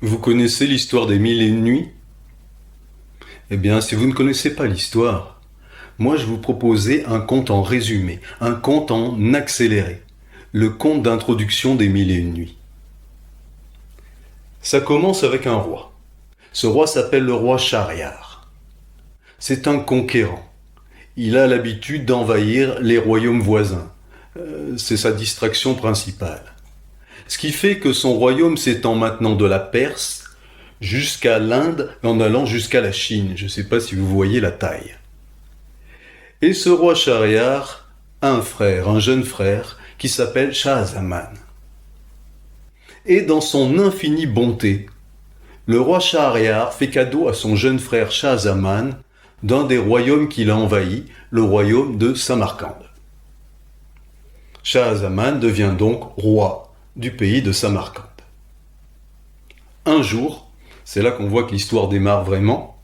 Vous connaissez l'histoire des mille et une nuits? Eh bien, si vous ne connaissez pas l'histoire, moi je vous proposais un conte en résumé, un conte en accéléré, le conte d'introduction des mille et une nuits. Ça commence avec un roi. Ce roi s'appelle le roi Shahryar. C'est un conquérant. Il a l'habitude d'envahir les royaumes voisins. C'est sa distraction principale. Ce qui fait que son royaume s'étend maintenant de la Perse jusqu'à l'Inde en allant jusqu'à la Chine. Je ne sais pas si vous voyez la taille. Et ce roi Shahryar a un frère, un jeune frère, qui s'appelle Shahzaman. Et dans son infinie bonté, le roi Shahryar fait cadeau à son jeune frère Shahzaman d'un des royaumes qu'il a envahi, le royaume de Samarcande. Shahzaman devient donc roi du pays de Samarcande. Un jour, c'est là qu'on voit que l'histoire démarre vraiment,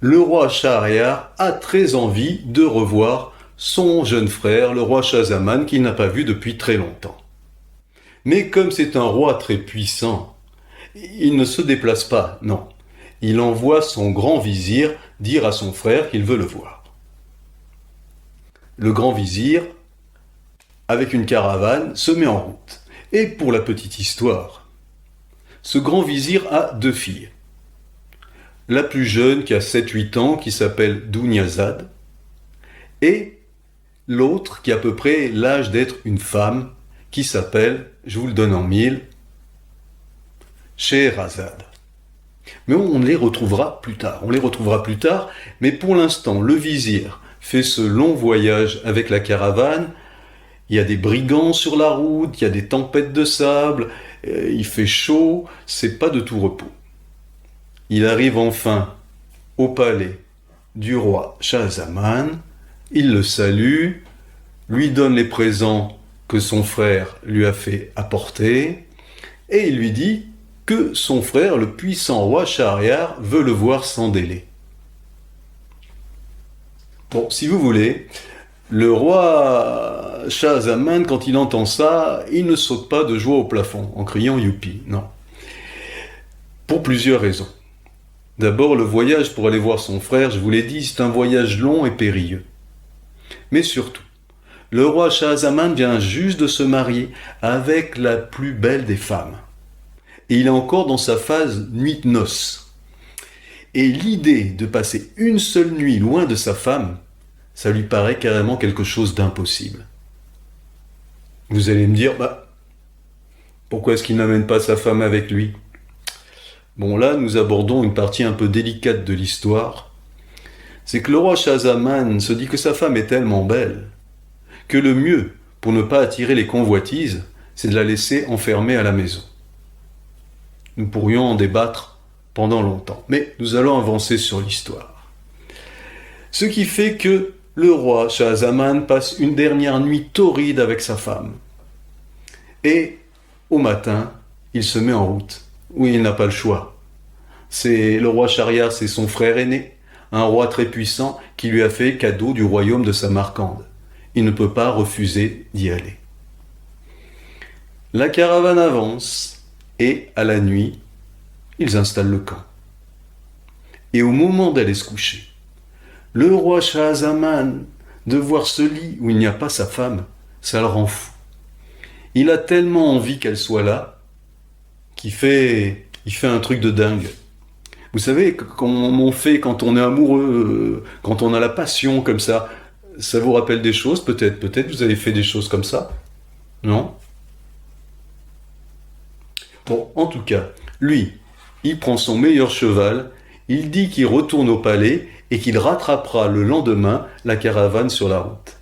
le roi Shahryar a très envie de revoir son jeune frère, le roi Shahzaman, qu'il n'a pas vu depuis très longtemps. Mais comme c'est un roi très puissant, il ne se déplace pas, non. Il envoie son grand vizir dire à son frère qu'il veut le voir. Le grand vizir, avec une caravane, se met en route. Et pour la petite histoire, ce grand vizir a deux filles. La plus jeune qui a 7-8 ans, qui s'appelle Dunyazad, et l'autre qui a à peu près l'âge d'être une femme, qui s'appelle, je vous le donne en mille, Scheherazade. Mais on les retrouvera plus tard. On les retrouvera plus tard, mais pour l'instant, le vizir fait ce long voyage avec la caravane. Il y a des brigands sur la route, il y a des tempêtes de sable, il fait chaud, c'est pas de tout repos. Il arrive enfin au palais du roi Shahzaman, il le salue, lui donne les présents que son frère lui a fait apporter, et il lui dit que son frère, le puissant roi Shahryar, veut le voir sans délai. Bon, si vous voulez, le roi Shahzaman, quand il entend ça, il ne saute pas de joie au plafond en criant youpi, non. Pour plusieurs raisons. D'abord, le voyage pour aller voir son frère, je vous l'ai dit, c'est un voyage long et périlleux. Mais surtout, le roi Shahzaman vient juste de se marier avec la plus belle des femmes. Et il est encore dans sa phase nuit de noces. Et l'idée de passer une seule nuit loin de sa femme, ça lui paraît carrément quelque chose d'impossible. Vous allez me dire, pourquoi est-ce qu'il n'amène pas sa femme avec lui? Bon, là, nous abordons une partie un peu délicate de l'histoire. C'est que le roi Shahzaman se dit que sa femme est tellement belle que le mieux, pour ne pas attirer les convoitises, c'est de la laisser enfermer à la maison. Nous pourrions en débattre pendant longtemps, mais nous allons avancer sur l'histoire. Ce qui fait que le roi Shahzaman passe une dernière nuit torride avec sa femme. Et au matin, il se met en route. Oui, il n'a pas le choix. C'est le roi Shahryar, c'est son frère aîné, un roi très puissant qui lui a fait cadeau du royaume de Samarcande. Il ne peut pas refuser d'y aller. La caravane avance et, à la nuit, ils installent le camp. Et au moment d'aller se coucher, le roi Shahzaman, de voir ce lit où il n'y a pas sa femme, ça le rend fou. Il a tellement envie qu'elle soit là qu'il fait un truc de dingue. Vous savez, comme on fait quand on est amoureux, quand on a la passion comme ça vous rappelle des choses peut-être? Peut-être vous avez fait des choses comme ça? Non? Bon, en tout cas, lui, il prend son meilleur cheval, il dit qu'il retourne au palais et qu'il rattrapera le lendemain la caravane sur la route.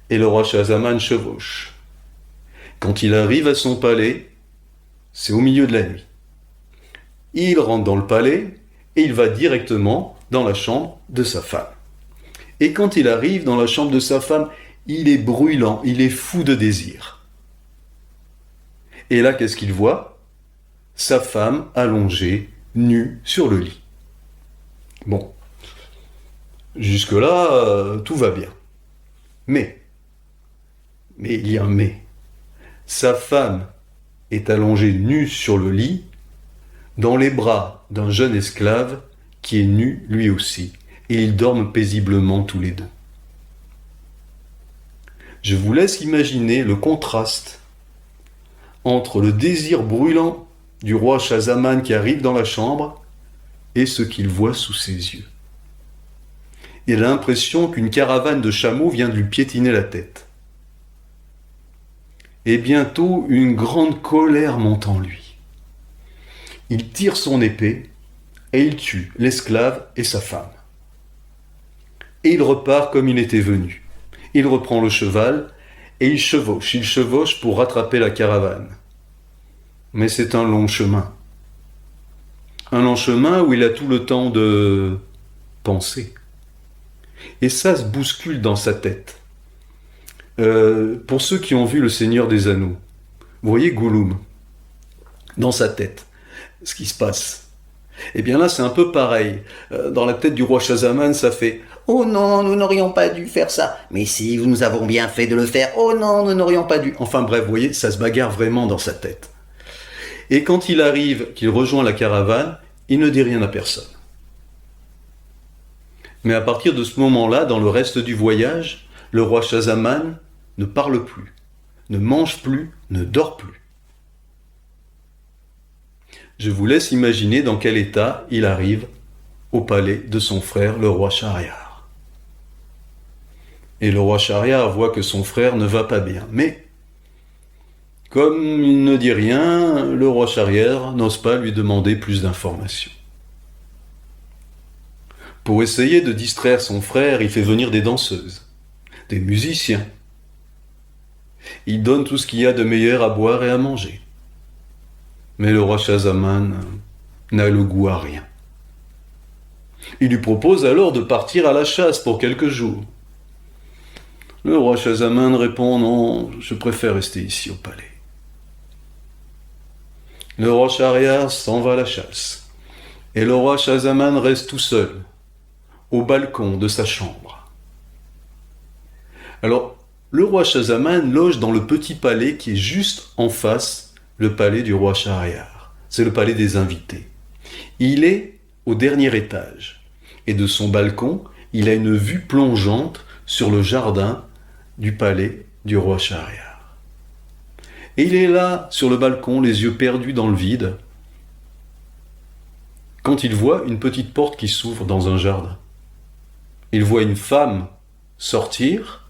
Et le roi Shahzaman chevauche. Quand il arrive à son palais, c'est au milieu de la nuit. Il rentre dans le palais et il va directement dans la chambre de sa femme. Et quand il arrive dans la chambre de sa femme, il est brûlant, il est fou de désir. Et là, qu'est-ce qu'il voit? Sa femme allongée, nue, sur le lit. Bon, jusque-là, tout va bien. Mais il y a un mais. Sa femme est allongé nu sur le lit, dans les bras d'un jeune esclave qui est nu lui aussi, et ils dorment paisiblement tous les deux. Je vous laisse imaginer le contraste entre le désir brûlant du roi Schahzaman qui arrive dans la chambre et ce qu'il voit sous ses yeux. Il a l'impression qu'une caravane de chameaux vient de lui piétiner la tête. Et bientôt, une grande colère monte en lui. Il tire son épée et il tue l'esclave et sa femme. Et il repart comme il était venu. Il reprend le cheval et il chevauche pour rattraper la caravane. Mais c'est un long chemin. Un long chemin où il a tout le temps de penser. Et ça se bouscule dans sa tête. Pour ceux qui ont vu Le Seigneur des Anneaux, vous voyez Gollum dans sa tête, ce qui se passe. Et bien là, c'est un peu pareil. Dans la tête du roi Schahzaman, ça fait « Oh non, nous n'aurions pas dû faire ça. Mais si, nous avons bien fait de le faire. Oh non, nous n'aurions pas dû. » Enfin bref, vous voyez, ça se bagarre vraiment dans sa tête. Et quand il arrive, qu'il rejoint la caravane, il ne dit rien à personne. Mais à partir de ce moment-là, dans le reste du voyage, le roi Schahzaman ne parle plus, ne mange plus, ne dort plus. Je vous laisse imaginer dans quel état il arrive au palais de son frère, le roi Schahriar. Et le roi Schahriar voit que son frère ne va pas bien. Mais, comme il ne dit rien, le roi Schahriar n'ose pas lui demander plus d'informations. Pour essayer de distraire son frère, il fait venir des danseuses, des musiciens. Il donne tout ce qu'il y a de meilleur à boire et à manger. Mais le roi Schahzaman n'a le goût à rien. Il lui propose alors de partir à la chasse pour quelques jours. Le roi Schahzaman répond « Non, je préfère rester ici au palais ». Le roi Schahriar s'en va à la chasse. Et le roi Schahzaman reste tout seul, au balcon de sa chambre. Alors, le roi Schahzaman loge dans le petit palais qui est juste en face le palais du roi Schahriar. C'est le palais des invités. Il est au dernier étage. Et de son balcon, il a une vue plongeante sur le jardin du palais du roi Schahriar. Et il est là, sur le balcon, les yeux perdus dans le vide, quand il voit une petite porte qui s'ouvre dans un jardin. Il voit une femme sortir.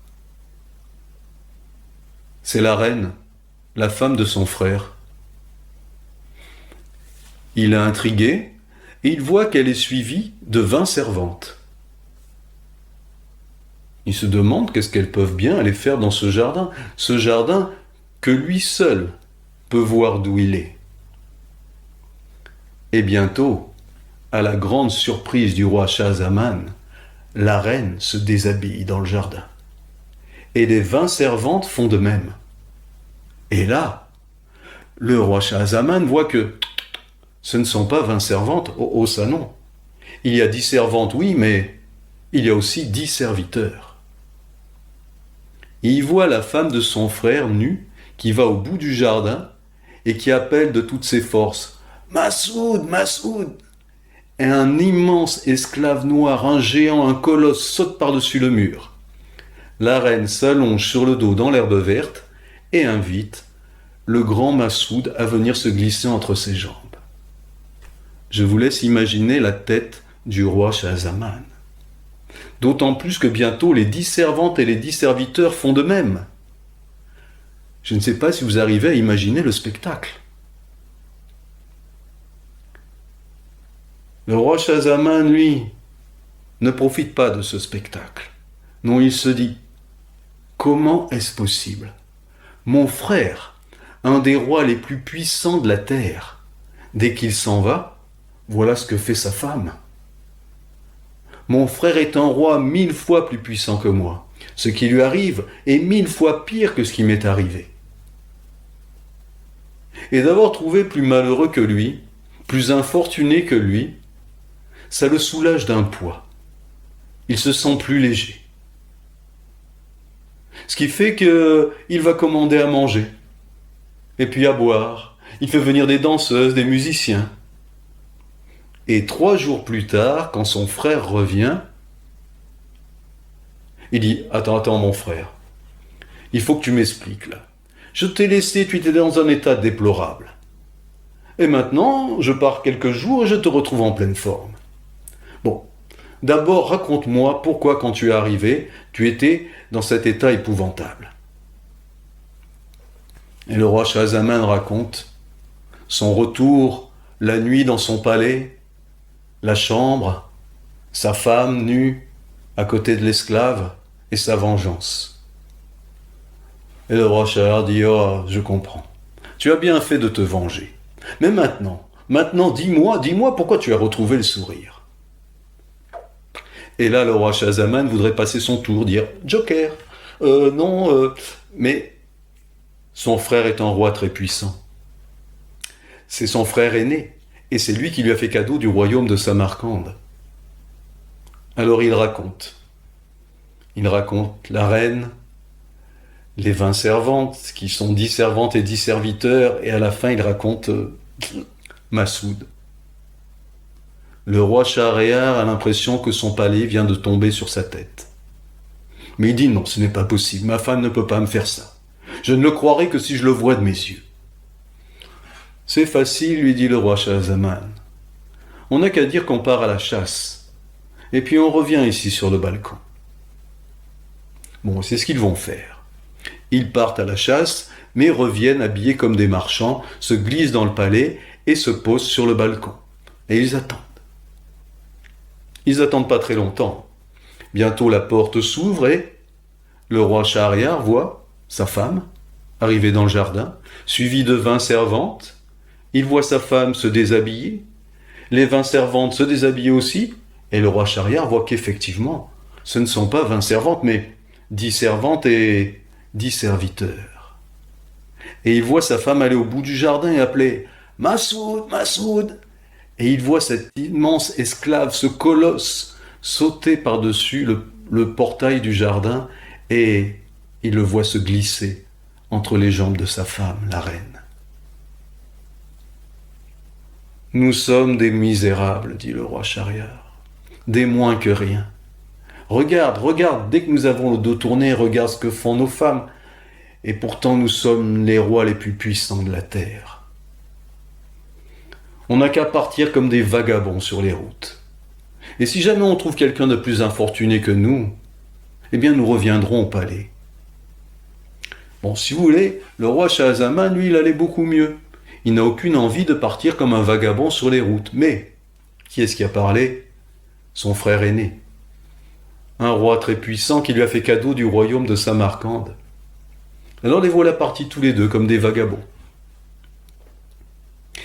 C'est la reine, la femme de son frère. Il est intrigué et il voit qu'elle est suivie de 20 servantes. Il se demande qu'est-ce qu'elles peuvent bien aller faire dans ce jardin que lui seul peut voir d'où il est. Et bientôt, à la grande surprise du roi Schahzaman, la reine se déshabille dans le jardin. Et les 20 servantes font de même. Et là, le roi Schahzaman voit que ce ne sont pas 20 servantes, oh ça non. Il y a 10 servantes, oui, mais il y a aussi 10 serviteurs. Et il voit la femme de son frère nue qui va au bout du jardin et qui appelle de toutes ses forces « Massoud, Massoud !» Et un immense esclave noir, un géant, un colosse saute par-dessus le mur. La reine s'allonge sur le dos dans l'herbe verte et invite le grand Massoud à venir se glisser entre ses jambes. Je vous laisse imaginer la tête du roi Schahzaman. D'autant plus que bientôt les 10 servantes et les 10 serviteurs font de même. Je ne sais pas si vous arrivez à imaginer le spectacle. Le roi Schahzaman, lui, ne profite pas de ce spectacle. Non, il se dit « Comment est-ce possible ? Mon frère, un des rois les plus puissants de la terre, dès qu'il s'en va, voilà ce que fait sa femme. Mon frère est un roi 1000 fois plus puissant que moi. Ce qui lui arrive est 1000 fois pire que ce qui m'est arrivé. Et d'avoir trouvé plus malheureux que lui, plus infortuné que lui, ça le soulage d'un poids. Il se sent plus léger. Ce qui fait qu'il va commander à manger, et puis à boire, Il fait venir des danseuses, des musiciens. Et 3 jours plus tard, quand son frère revient, il dit « Attends, mon frère, il faut que tu m'expliques là. Je t'ai laissé, tu étais dans un état déplorable. Et maintenant, je pars quelques jours et je te retrouve en pleine forme. Bon, d'abord raconte-moi pourquoi quand tu es arrivé, tu étais dans cet état épouvantable. » Et le roi Schahzaman raconte son retour la nuit dans son palais, la chambre, sa femme nue à côté de l'esclave et sa vengeance. Et le roi Schahriar dit « Oh, je comprends. Tu as bien fait de te venger. Mais maintenant, dis-moi pourquoi tu as retrouvé le sourire. » Et là, le roi Schahzaman voudrait passer son tour, dire « Joker, mais son frère est un roi très puissant. C'est son frère aîné, et c'est lui qui lui a fait cadeau du royaume de Samarcande. » Alors il raconte la reine, les 20 servantes, qui sont 10 servantes et 10 serviteurs, et à la fin il raconte Massoud. Le roi Schahriar a l'impression que son palais vient de tomber sur sa tête. Mais il dit non, ce n'est pas possible, ma femme ne peut pas me faire ça. Je ne le croirai que si je le vois de mes yeux. C'est facile, lui dit le roi Schahzaman. On n'a qu'à dire qu'on part à la chasse, et puis on revient ici sur le balcon. Bon, c'est ce qu'ils vont faire. Ils partent à la chasse, mais reviennent habillés comme des marchands, se glissent dans le palais et se posent sur le balcon. Et ils attendent. Ils n'attendent pas très longtemps. Bientôt la porte s'ouvre et le roi Schahriar voit sa femme arriver dans le jardin, suivie de 20 servantes. Il voit sa femme se déshabiller, les 20 servantes se déshabiller aussi, et le roi Schahriar voit qu'effectivement, ce ne sont pas 20 servantes, mais 10 servantes et 10 serviteurs. Et il voit sa femme aller au bout du jardin et appeler « Massoud, Massoud !» Et il voit cet immense esclave, ce colosse, sauter par-dessus le portail du jardin, et il le voit se glisser entre les jambes de sa femme, la reine. « Nous sommes des misérables, dit le roi Schahriar, des moins que rien. Regarde, dès que nous avons le dos tourné, regarde ce que font nos femmes. Et pourtant nous sommes les rois les plus puissants de la terre. On n'a qu'à partir comme des vagabonds sur les routes. Et si jamais on trouve quelqu'un de plus infortuné que nous, eh bien nous reviendrons au palais. » Bon, si vous voulez, le roi Schahzaman, lui, il allait beaucoup mieux. Il n'a aucune envie de partir comme un vagabond sur les routes. Mais, qui est-ce qui a parlé? Son frère aîné. Un roi très puissant qui lui a fait cadeau du royaume de Samarcande. Alors les voilà partis tous les deux comme des vagabonds.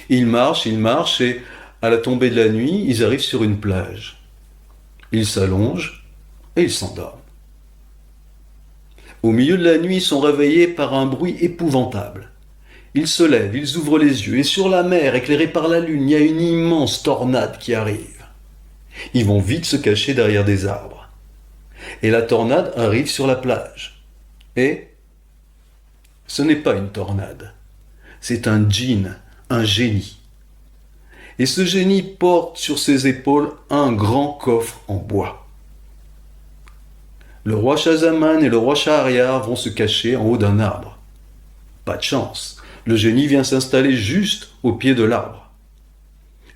Ils marchent, et à la tombée de la nuit, ils arrivent sur une plage. Ils s'allongent et ils s'endorment. Au milieu de la nuit, ils sont réveillés par un bruit épouvantable. Ils se lèvent, ils ouvrent les yeux, et sur la mer, éclairée par la lune, il y a une immense tornade qui arrive. Ils vont vite se cacher derrière des arbres. Et la tornade arrive sur la plage. Et ce n'est pas une tornade, c'est un djinn, un génie. Et ce génie porte sur ses épaules un grand coffre en bois. Le roi Schahzaman et le roi Schahriar vont se cacher en haut d'un arbre. Pas de chance, le génie vient s'installer juste au pied de l'arbre.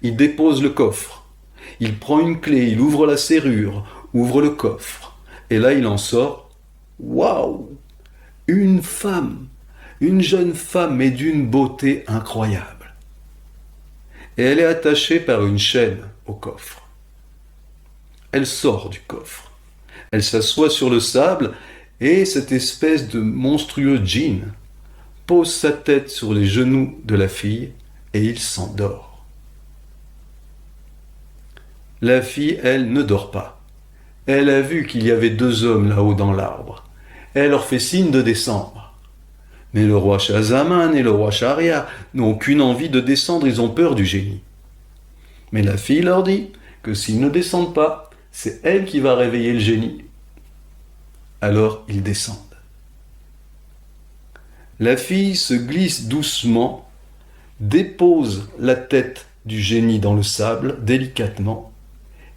Il dépose le coffre, il prend une clé, il ouvre la serrure, ouvre le coffre, et là il en sort, waouh, une femme, une jeune femme mais d'une beauté incroyable. Et elle est attachée par une chaîne au coffre. Elle sort du coffre. Elle s'assoit sur le sable et cette espèce de monstrueux djinn pose sa tête sur les genoux de la fille et il s'endort. La fille, elle, ne dort pas. Elle a vu qu'il y avait 2 hommes là-haut dans l'arbre. Elle leur fait signe de descendre. Mais le roi Schahzaman et le roi Schahriar n'ont aucune envie de descendre, ils ont peur du génie. Mais la fille leur dit que s'ils ne descendent pas, c'est elle qui va réveiller le génie. Alors ils descendent. La fille se glisse doucement dépose la tête du génie dans le sable délicatement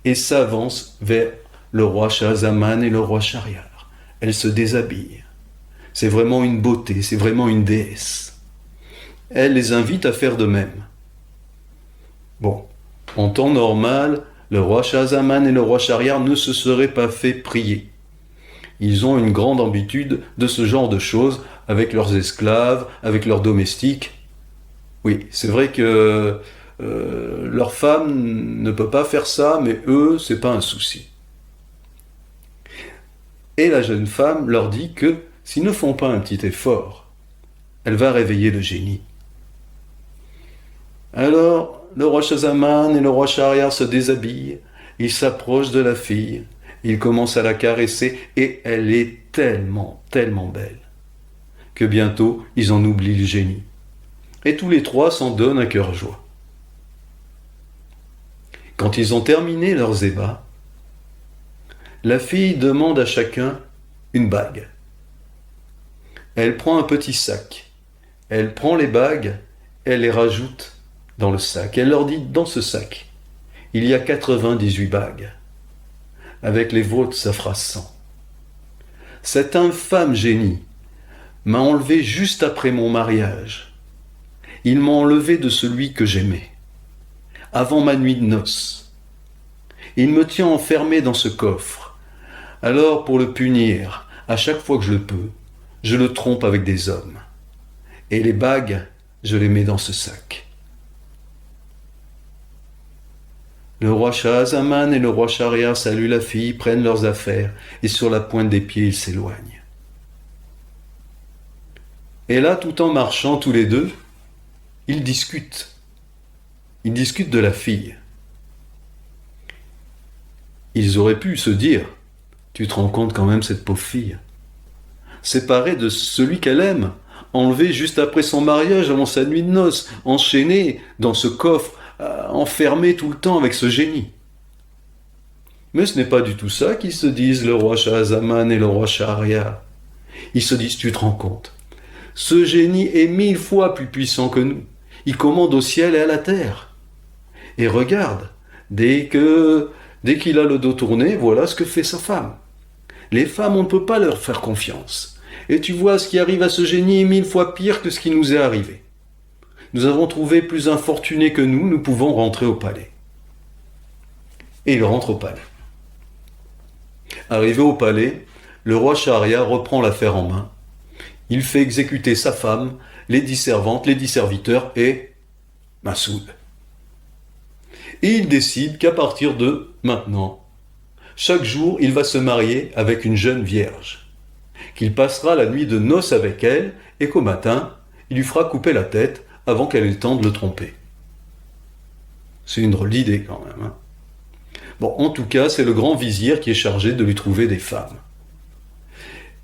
et s'avance vers le roi Shahzaman et le roi Shahriar. Elle se déshabille. C'est vraiment une beauté, c'est vraiment une déesse. Elle les invite à faire de même. Bon, en temps normal, le roi Shahzaman et le roi Shahriar ne se seraient pas fait prier. Ils ont une grande habitude de ce genre de choses avec leurs esclaves, avec leurs domestiques. Oui, c'est vrai que leur femme ne peut pas faire ça, mais eux, c'est pas un souci. Et la jeune femme leur dit que s'ils ne font pas un petit effort, elle va réveiller le génie. Alors, le roi Shahzaman et le roi Shahriar se déshabillent, ils s'approchent de la fille, ils commencent à la caresser et elle est tellement, tellement belle que bientôt ils en oublient le génie. Et tous les trois s'en donnent à cœur joie. Quand ils ont terminé leurs ébats, la fille demande à chacun une bague. Elle prend un petit sac, elle prend les bagues, elle les rajoute dans le sac. Elle leur dit, dans ce sac, il y a 98 bagues. Avec les vôtres, ça fera 100. Cet infâme génie m'a enlevé juste après mon mariage. Il m'a enlevé de celui que j'aimais, avant ma nuit de noces. Il me tient enfermé dans ce coffre. Alors, pour le punir, à chaque fois que je le peux, je le trompe avec des hommes. Et les bagues, je les mets dans ce sac. Le roi Shahzaman et le roi Shahriar saluent la fille, prennent leurs affaires, et sur la pointe des pieds, ils s'éloignent. Et là, tout en marchant tous les deux, ils discutent. Ils discutent de la fille. Ils auraient pu se dire, tu te rends compte quand même, cette pauvre fille, séparée de celui qu'elle aime, enlevée juste après son mariage, avant sa nuit de noces, enchaînée dans ce coffre, enfermée tout le temps avec ce génie. Mais ce n'est pas du tout ça qu'ils se disent, le roi Shahzaman et le roi Shahriar. Ils se disent, tu te rends compte, ce génie est 1000 fois plus puissant que nous. Il commande au ciel et à la terre. Et regarde, dès qu'il a le dos tourné, voilà ce que fait sa femme. Les femmes, on ne peut pas leur faire confiance. Et tu vois, ce qui arrive à ce génie est 1000 fois pire que ce qui nous est arrivé. Nous avons trouvé plus infortunés que nous pouvons rentrer au palais. Et il rentre au palais. Arrivé au palais, le roi Shahriar reprend l'affaire en main. Il fait exécuter sa femme, les 10 servantes, les 10 serviteurs et Massoud. Et il décide qu'à partir de maintenant, chaque jour, il va se marier avec une jeune vierge, qu'il passera la nuit de noces avec elle et qu'au matin, il lui fera couper la tête avant qu'elle ait le temps de le tromper. C'est une drôle d'idée quand même. Hein. Bon, en tout cas, c'est le grand vizir qui est chargé de lui trouver des femmes.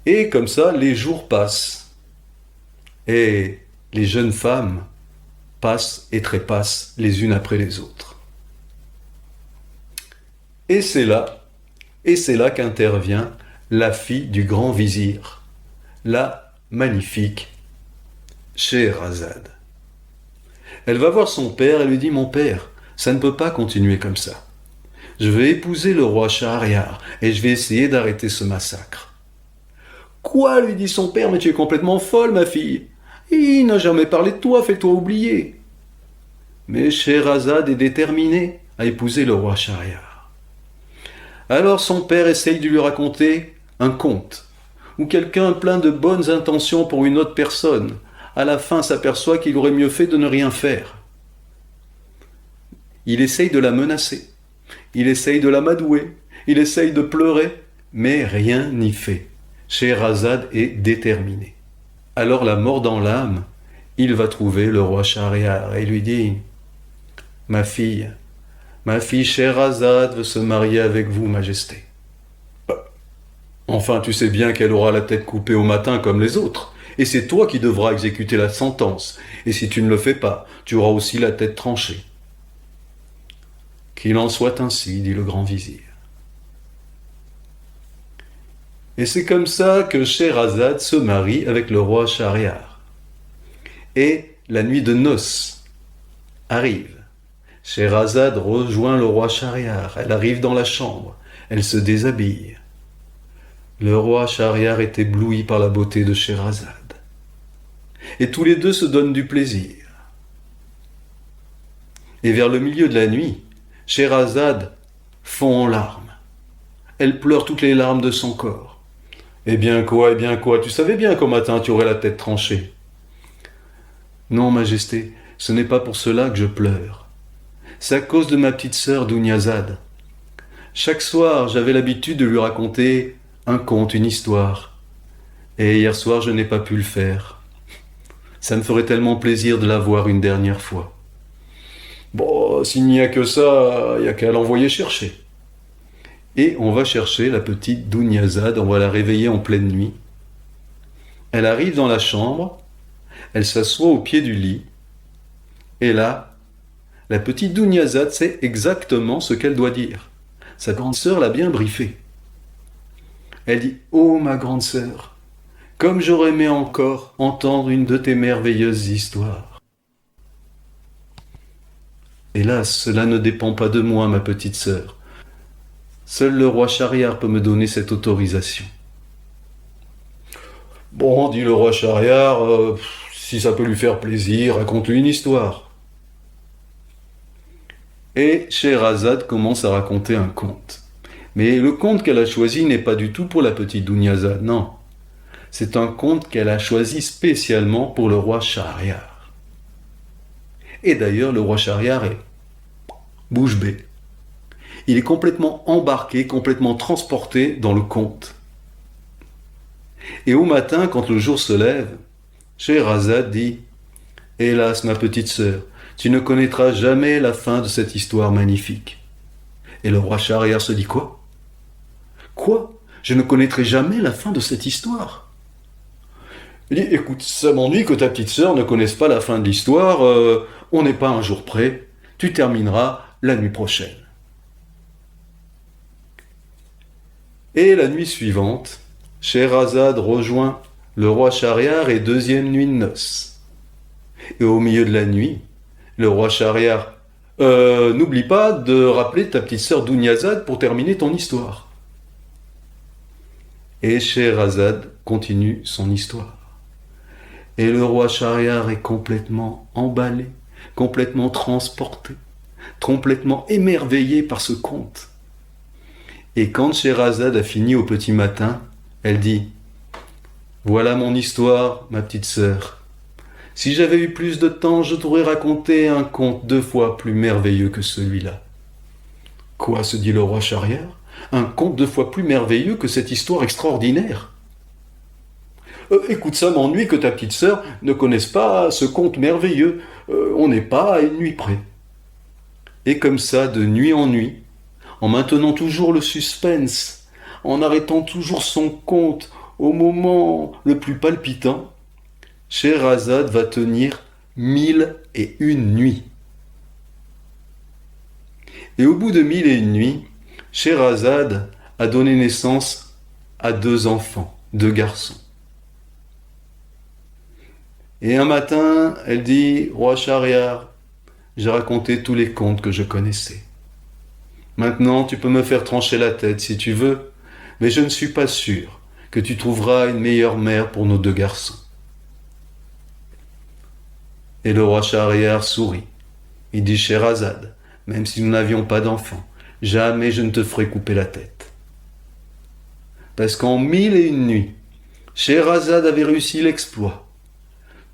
Et comme ça, les jours passent. Et les jeunes femmes passent et trépassent les unes après les autres. Et c'est là qu'intervient la fille du grand vizir, la magnifique Scheherazade. Elle va voir son père et lui dit, mon père, ça ne peut pas continuer comme ça. Je vais épouser le roi Shahriar et je vais essayer d'arrêter ce massacre. Quoi, lui dit son père, mais tu es complètement folle, ma fille. Il n'a jamais parlé de toi, fais-toi oublier. Mais Scheherazade est déterminée à épouser le roi Shahriar. Alors son père essaye de lui raconter un conte, où quelqu'un plein de bonnes intentions pour une autre personne, à la fin s'aperçoit qu'il aurait mieux fait de ne rien faire. Il essaye de la menacer, il essaye de l'amadouer, il essaye de pleurer, mais rien n'y fait. Scheherazade est déterminée. Alors la mort dans l'âme, il va trouver le roi Shahriar et lui dit « Ma fille Scheherazade veut se marier avec vous, majesté. » Enfin, tu sais bien qu'elle aura la tête coupée au matin comme les autres, et c'est toi qui devras exécuter la sentence, et si tu ne le fais pas, tu auras aussi la tête tranchée. Qu'il en soit ainsi, dit le grand vizir. Et c'est comme ça que Scheherazade se marie avec le roi Shahriar. Et la nuit de noces arrive. Scheherazade rejoint le roi Schahriar. Elle arrive dans la chambre. Elle se déshabille. Le roi Schahriar est ébloui par la beauté de Scheherazade. Et tous les deux se donnent du plaisir. Et vers le milieu de la nuit, Scheherazade fond en larmes. Elle pleure toutes les larmes de son corps. Eh bien quoi, tu savais bien qu'au matin tu aurais la tête tranchée. Non, Majesté, ce n'est pas pour cela que je pleure. C'est à cause de ma petite sœur Dunyazad. Chaque soir, j'avais l'habitude de lui raconter un conte, une histoire. Et hier soir, je n'ai pas pu le faire. Ça me ferait tellement plaisir de la voir une dernière fois. Bon, s'il n'y a que ça, il n'y a qu'à l'envoyer chercher. Et on va chercher la petite Dunyazad, on va la réveiller en pleine nuit. Elle arrive dans la chambre, elle s'assoit au pied du lit, et là, la petite Dunyazad sait exactement ce qu'elle doit dire. Sa grande sœur l'a bien briefée. Elle dit « Oh ma grande sœur, comme j'aurais aimé encore entendre une de tes merveilleuses histoires. » Hélas, cela ne dépend pas de moi, ma petite sœur. Seul le roi Schahriar peut me donner cette autorisation. Bon, dit le roi Schahriar, si ça peut lui faire plaisir, raconte-lui une histoire. Et Scheherazade commence à raconter un conte. Mais le conte qu'elle a choisi n'est pas du tout pour la petite Dunyazad, non. C'est un conte qu'elle a choisi spécialement pour le roi Schahriar. Et d'ailleurs, le roi Schahriar est bouche bée. Il est complètement embarqué, complètement transporté dans le conte. Et au matin, quand le jour se lève, Scheherazade dit « Hélas, ma petite sœur, tu ne connaîtras jamais la fin de cette histoire magnifique. » Et le roi Schahriar se dit « Quoi ? Quoi ? Je ne connaîtrai jamais la fin de cette histoire ?» Il dit « Écoute, ça m'ennuie que ta petite sœur ne connaisse pas la fin de l'histoire, on n'est pas un jour près, tu termineras la nuit prochaine. » Et la nuit suivante, Scheherazade rejoint le roi Schahriar et deuxième nuit de noces. Et au milieu de la nuit, le roi Schahriar « N'oublie pas de rappeler ta petite sœur Dunyazad pour terminer ton histoire. » Et Scheherazade continue son histoire. Et le roi Schahriar est complètement emballé, complètement transporté, complètement émerveillé par ce conte. Et quand Scheherazade a fini au petit matin, elle dit « Voilà mon histoire, ma petite sœur. Si j'avais eu plus de temps, je t'aurais raconté un conte 2 fois plus merveilleux que celui-là. » Quoi, se dit le roi Schahriar, un conte 2 fois plus merveilleux que cette histoire extraordinaire. Écoute, ça m'ennuie que ta petite sœur ne connaisse pas ce conte merveilleux. On n'est pas à une nuit près. Et comme ça, de nuit en nuit, en maintenant toujours le suspense, en arrêtant toujours son conte au moment le plus palpitant, Scheherazade va tenir 1001 nuits. Et au bout de 1001 nuits, Scheherazade a donné naissance à 2 enfants, 2 garçons. Et un matin, elle dit « Roi Schahriar, j'ai raconté tous les contes que je connaissais. Maintenant, tu peux me faire trancher la tête si tu veux, mais je ne suis pas sûr que tu trouveras une meilleure mère pour nos 2 garçons. » Et le roi Schahriar sourit. Il dit « Scheherazade, même si nous n'avions pas d'enfants, jamais je ne te ferai couper la tête. » Parce qu'en 1001 nuits, Scheherazade avait réussi l'exploit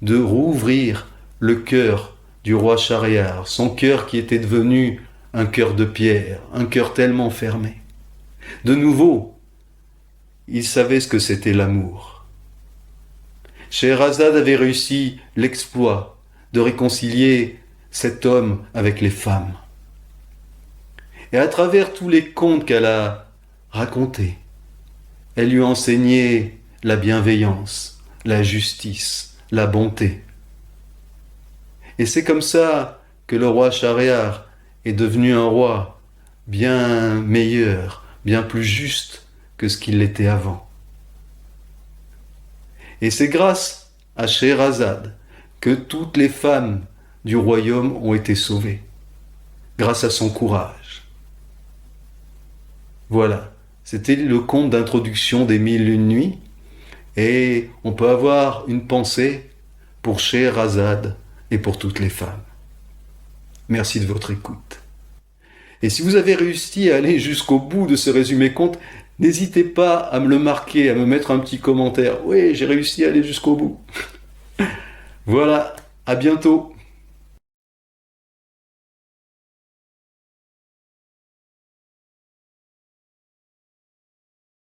de rouvrir le cœur du roi Schahriar, son cœur qui était devenu un cœur de pierre, un cœur tellement fermé. De nouveau, il savait ce que c'était l'amour. Scheherazade avait réussi l'exploit de réconcilier cet homme avec les femmes. Et à travers tous les contes qu'elle a racontés, elle lui a enseigné la bienveillance, la justice, la bonté. Et c'est comme ça que le roi Schahriar est devenu un roi bien meilleur, bien plus juste que ce qu'il l'était avant. Et c'est grâce à Scheherazade que toutes les femmes du royaume ont été sauvés, grâce à son courage. Voilà, c'était le conte d'introduction des Mille et une nuits, et on peut avoir une pensée pour Scheherazade et pour toutes les femmes. Merci de votre écoute. Et si vous avez réussi à aller jusqu'au bout de ce résumé conte, n'hésitez pas à me le marquer, à me mettre un petit commentaire. Oui, j'ai réussi à aller jusqu'au bout. Voilà, à bientôt.